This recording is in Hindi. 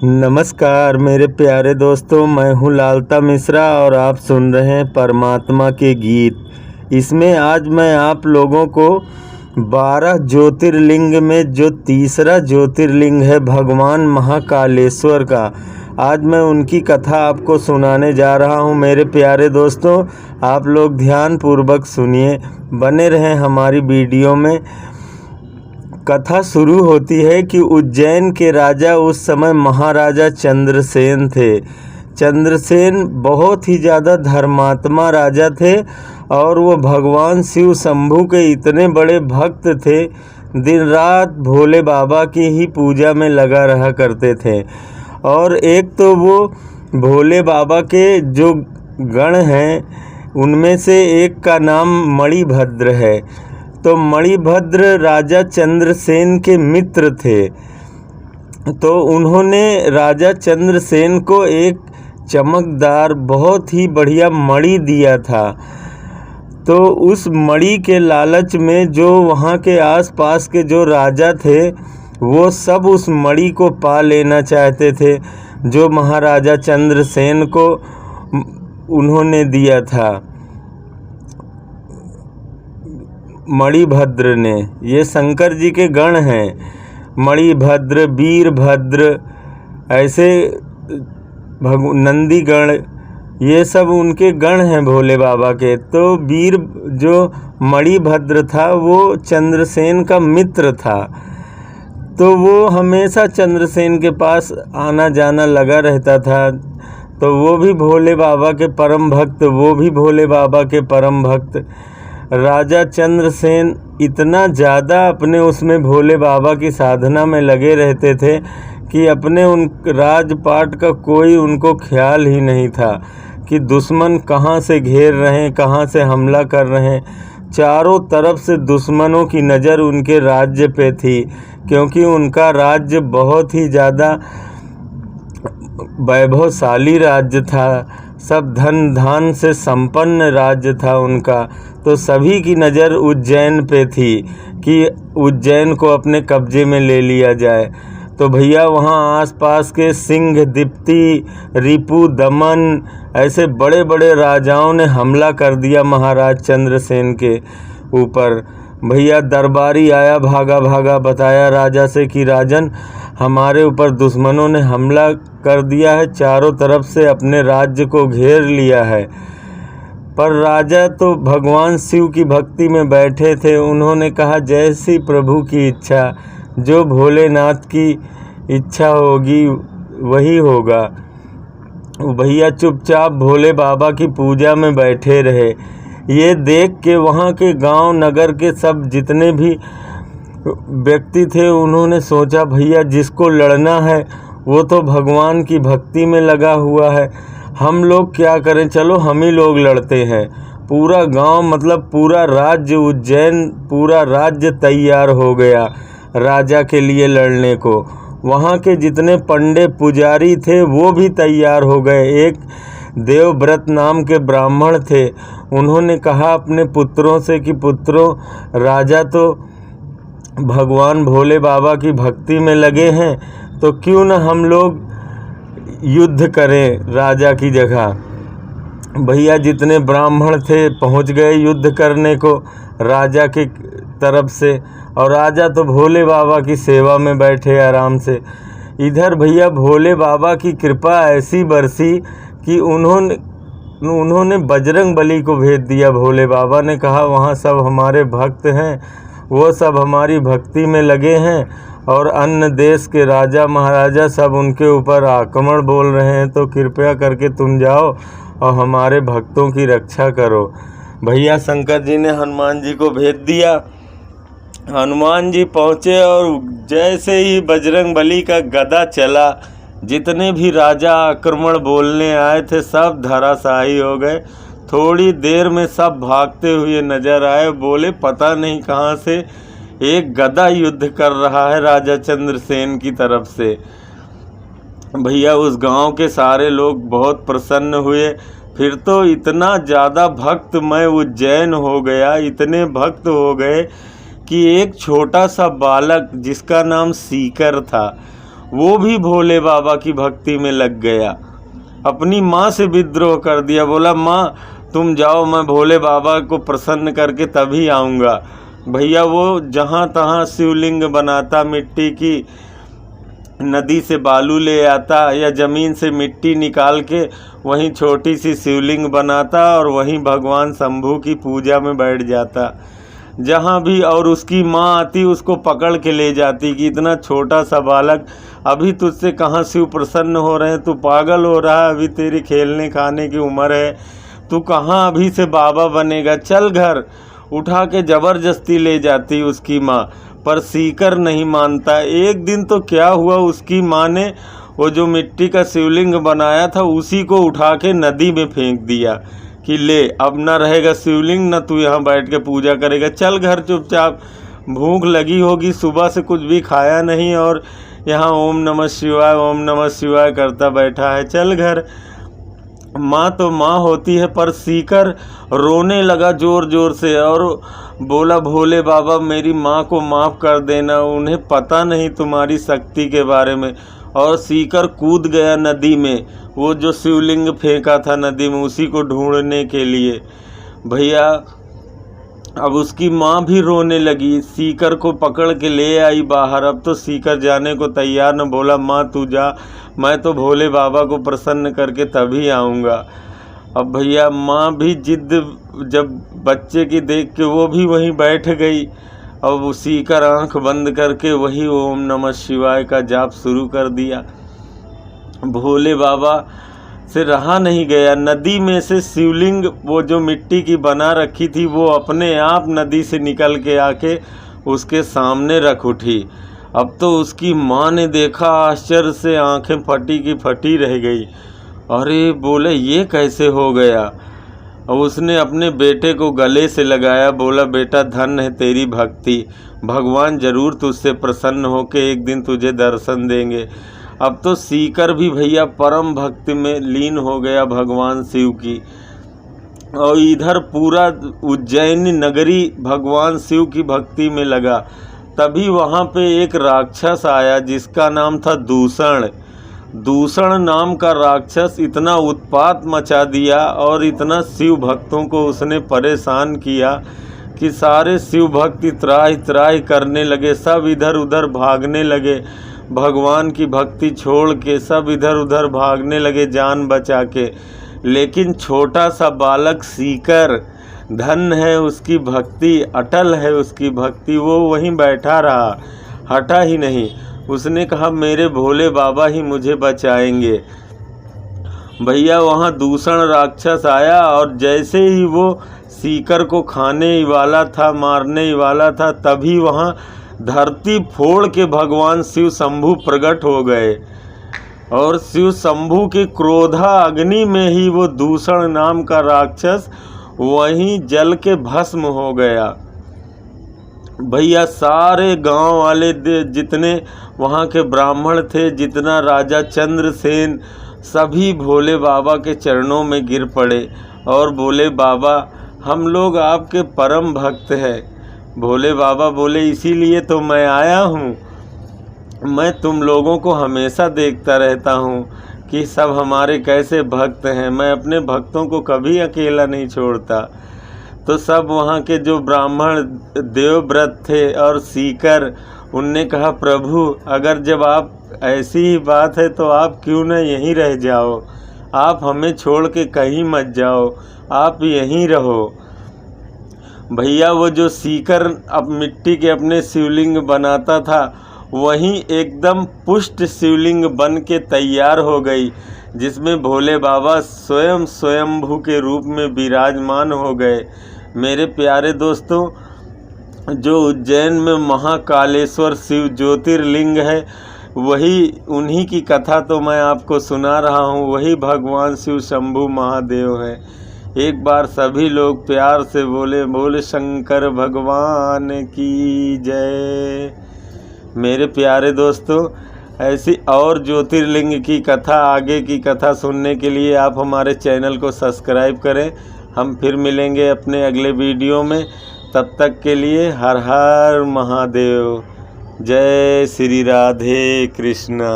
नमस्कार मेरे प्यारे दोस्तों, मैं हूँ लालता मिश्रा और आप सुन रहे हैं परमात्मा के गीत। इसमें आज मैं आप लोगों को 12 ज्योतिर्लिंग में जो तीसरा ज्योतिर्लिंग है भगवान महाकालेश्वर का, आज मैं उनकी कथा आपको सुनाने जा रहा हूँ। मेरे प्यारे दोस्तों, आप लोग ध्यान पूर्वक सुनिए, बने रहें हमारी वीडियो में। कथा शुरू होती है कि उज्जैन के राजा उस समय महाराजा चंद्रसेन थे। चंद्रसेन बहुत ही ज़्यादा धर्मात्मा राजा थे और वो भगवान शिव शंभू के इतने बड़े भक्त थे, दिन रात भोले बाबा की ही पूजा में लगा रहा करते थे। और एक तो वो भोले बाबा के जो गण हैं उनमें से एक का नाम मणिभद्र है। तो मणिभद्र राजा चंद्रसेन के मित्र थे, तो उन्होंने राजा चंद्रसेन को एक चमकदार बहुत ही बढ़िया मणि दिया था। तो उस मणि के लालच में जो वहाँ के आसपास के जो राजा थे वो सब उस मणि को पा लेना चाहते थे जो महाराजा चंद्रसेन को उन्होंने दिया था मणिभद्र ने। ये शंकर जी के गण हैं, मणिभद्र, वीरभद्र, ऐसे नंदी गण, ये सब उनके गण हैं भोले बाबा के। तो वीर जो मणिभद्र था वो चंद्रसेन का मित्र था, तो वो हमेशा चंद्रसेन के पास आना जाना लगा रहता था। तो वो भी भोले बाबा के परम भक्त, वो भी भोले बाबा के परम भक्त। राजा चंद्रसेन इतना ज़्यादा अपने उसमें भोले बाबा की साधना में लगे रहते थे कि अपने उन राजपाट का कोई उनको ख्याल ही नहीं था कि दुश्मन कहाँ से घेर रहे हैं, कहाँ से हमला कर रहे हैं। चारों तरफ से दुश्मनों की नज़र उनके राज्य पे थी, क्योंकि उनका राज्य बहुत ही ज़्यादा वैभवशाली राज्य था, सब धन धान से संपन्न राज्य था उनका। तो सभी की नज़र उज्जैन पे थी कि उज्जैन को अपने कब्जे में ले लिया जाए। तो भैया वहाँ आसपास के सिंह, दीप्ति, रिपु, दमन, ऐसे बड़े बड़े राजाओं ने हमला कर दिया महाराज चंद्रसेन के ऊपर। भैया दरबारी आया भागा भागा, बताया राजा से कि राजन, हमारे ऊपर दुश्मनों ने हमला कर दिया है, चारों तरफ से अपने राज्य को घेर लिया है। पर राजा तो भगवान शिव की भक्ति में बैठे थे, उन्होंने कहा जैसी प्रभु की इच्छा, जो भोलेनाथ की इच्छा होगी वही होगा। भैया चुपचाप भोले बाबा की पूजा में बैठे रहे। ये देख के वहाँ के गांव नगर के सब जितने भी व्यक्ति थे उन्होंने सोचा भैया जिसको लड़ना है वो तो भगवान की भक्ति में लगा हुआ है, हम लोग क्या करें, चलो हम ही लोग लड़ते हैं। पूरा गांव मतलब पूरा राज्य उज्जैन, पूरा राज्य तैयार हो गया राजा के लिए लड़ने को। वहाँ के जितने पंडे पुजारी थे वो भी तैयार हो गए। एक देवव्रत नाम के ब्राह्मण थे, उन्होंने कहा अपने पुत्रों से कि पुत्रों, राजा तो भगवान भोले बाबा की भक्ति में लगे हैं, तो क्यों न हम लोग युद्ध करें राजा की जगह। भैया जितने ब्राह्मण थे पहुंच गए युद्ध करने को राजा की तरफ से, और राजा तो भोले बाबा की सेवा में बैठे आराम से। इधर भैया भोले बाबा की कृपा ऐसी बरसी कि उन्होंने बजरंग बली को भेज दिया। भोले बाबा ने कहा वहाँ सब हमारे भक्त हैं, वो सब हमारी भक्ति में लगे हैं, और अन्य देश के राजा महाराजा सब उनके ऊपर आक्रमण बोल रहे हैं, तो कृपया करके तुम जाओ और हमारे भक्तों की रक्षा करो। भैया शंकर जी ने हनुमान जी को भेज दिया। हनुमान जी पहुँचे और जैसे ही बजरंग बली का गदा चला, जितने भी राजा आक्रमण बोलने आए थे सब धराशायी हो गए। थोड़ी देर में सब भागते हुए नजर आए। बोले पता नहीं कहाँ से एक गदा युद्ध कर रहा है राजा चंद्रसेन की तरफ से। भैया उस गांव के सारे लोग बहुत प्रसन्न हुए। फिर तो इतना ज़्यादा भक्तमय उज्जैन हो गया, इतने भक्त हो गए कि एक छोटा सा बालक जिसका नाम सीकर था, वो भी भोले बाबा की भक्ति में लग गया। अपनी माँ से विद्रोह कर दिया, बोला माँ तुम जाओ, मैं भोले बाबा को प्रसन्न करके तभी आऊँगा। भैया वो जहाँ तहाँ शिवलिंग बनाता, मिट्टी की, नदी से बालू ले आता या ज़मीन से मिट्टी निकाल के वहीं छोटी सी शिवलिंग बनाता और वहीं भगवान शंभू की पूजा में बैठ जाता जहाँ भी। और उसकी माँ आती, उसको पकड़ के ले जाती कि इतना छोटा सा बालक, अभी तुझसे कहाँ शिव प्रसन्न हो रहे हैं, तू पागल हो रहा है, अभी तेरी खेलने खाने की उम्र है, तू कहाँ अभी से बाबा बनेगा, चल घर। उठा के ज़बरदस्ती ले जाती उसकी माँ, पर सीकर नहीं मानता। एक दिन तो क्या हुआ, उसकी माँ ने वो जो मिट्टी का शिवलिंग बनाया था उसी को उठा के नदी में फेंक दिया कि ले अब ना रहेगा शिवलिंग, ना तू यहाँ बैठ के पूजा करेगा, चल घर चुपचाप। भूख लगी होगी, सुबह से कुछ भी खाया नहीं और यहाँ ओम नमः शिवाय ओम नमः शिवाय करता बैठा है, चल घर। माँ तो माँ होती है, पर सीकर रोने लगा ज़ोर ज़ोर से और बोला भोले बाबा मेरी माँ को माफ़ कर देना, उन्हें पता नहीं तुम्हारी शक्ति के बारे में। और सीकर कूद गया नदी में, वो जो शिवलिंग फेंका था नदी में उसी को ढूंढने के लिए। भैया अब उसकी माँ भी रोने लगी, सीकर को पकड़ के ले आई बाहर। अब तो सीकर जाने को तैयार न, बोला माँ तू जा, मैं तो भोले बाबा को प्रसन्न करके तभी आऊँगा। अब भैया माँ भी जिद जब बच्चे की देख के वो भी वहीं बैठ गई। अब वो सीकर आँख बंद करके वही ओम नमः शिवाय का जाप शुरू कर दिया। भोले बाबा से रहा नहीं गया, नदी में से शिवलिंग वो जो मिट्टी की बना रखी थी वो अपने आप नदी से निकल के आके उसके सामने रख उठी। अब तो उसकी माँ ने देखा, आश्चर्य से आंखें फटी की फटी रह गई। अरे बोले ये कैसे हो गया। और उसने अपने बेटे को गले से लगाया, बोला बेटा धन है तेरी भक्ति, भगवान जरूर तुझसे प्रसन्न होके एक दिन तुझे दर्शन देंगे। अब तो सीकर भी भैया परम भक्ति में लीन हो गया भगवान शिव की। और इधर पूरा उज्जैन नगरी भगवान शिव की भक्ति में लगा। तभी वहाँ पे एक राक्षस आया जिसका नाम था दूषण। दूषण नाम का राक्षस इतना उत्पात मचा दिया और इतना शिव भक्तों को उसने परेशान किया कि सारे शिव भक्त त्राहि त्राहि करने लगे, सब इधर उधर भागने लगे। भगवान की भक्ति छोड़ के सब इधर उधर भागने लगे जान बचा के। लेकिन छोटा सा बालक सीकर, धन है उसकी भक्ति, अटल है उसकी भक्ति, वो वहीं बैठा रहा, हटा ही नहीं। उसने कहा मेरे भोले बाबा ही मुझे बचाएंगे। भैया वहाँ दूषण राक्षस आया और जैसे ही वो सीकर को खाने ही वाला था, मारने ही वाला था, तभी वहाँ धरती फोड़ के भगवान शिव शंभू प्रकट हो गए। और शिव शंभू के क्रोधा अग्नि में ही वो दूषण नाम का राक्षस वहीं जल के भस्म हो गया। भैया सारे गांव वाले जितने वहाँ के ब्राह्मण थे, जितना राजा चंद्रसेन, सभी भोले बाबा के चरणों में गिर पड़े और बोले बाबा हम लोग आपके परम भक्त हैं। भोले बाबा बोले इसीलिए तो मैं आया हूँ, मैं तुम लोगों को हमेशा देखता रहता हूँ कि सब हमारे कैसे भक्त हैं, मैं अपने भक्तों को कभी अकेला नहीं छोड़ता। तो सब वहाँ के जो ब्राह्मण देवव्रत थे और सीकर, उनने कहा प्रभु अगर जब आप ऐसी ही बात है तो आप क्यों न यहीं रह जाओ, आप हमें छोड़ के कहीं मत जाओ, आप यहीं रहो। भैया वो जो सीकर अब मिट्टी के अपने शिवलिंग बनाता था वहीं एकदम पुष्ट शिवलिंग बन के तैयार हो गई, जिसमें भोले बाबा स्वयं स्वयंभू के रूप में विराजमान हो गए। मेरे प्यारे दोस्तों, जो उज्जैन में महाकालेश्वर शिव ज्योतिर्लिंग है, वही उन्हीं की कथा तो मैं आपको सुना रहा हूँ, वही भगवान शिव शंभू महादेव है। एक बार सभी लोग प्यार से बोले बोले शंकर भगवान की जय। मेरे प्यारे दोस्तों, ऐसी और ज्योतिर्लिंग की कथा, आगे की कथा सुनने के लिए आप हमारे चैनल को सब्सक्राइब करें। हम फिर मिलेंगे अपने अगले वीडियो में, तब तक के लिए हर हर महादेव। जय श्री राधे कृष्णा।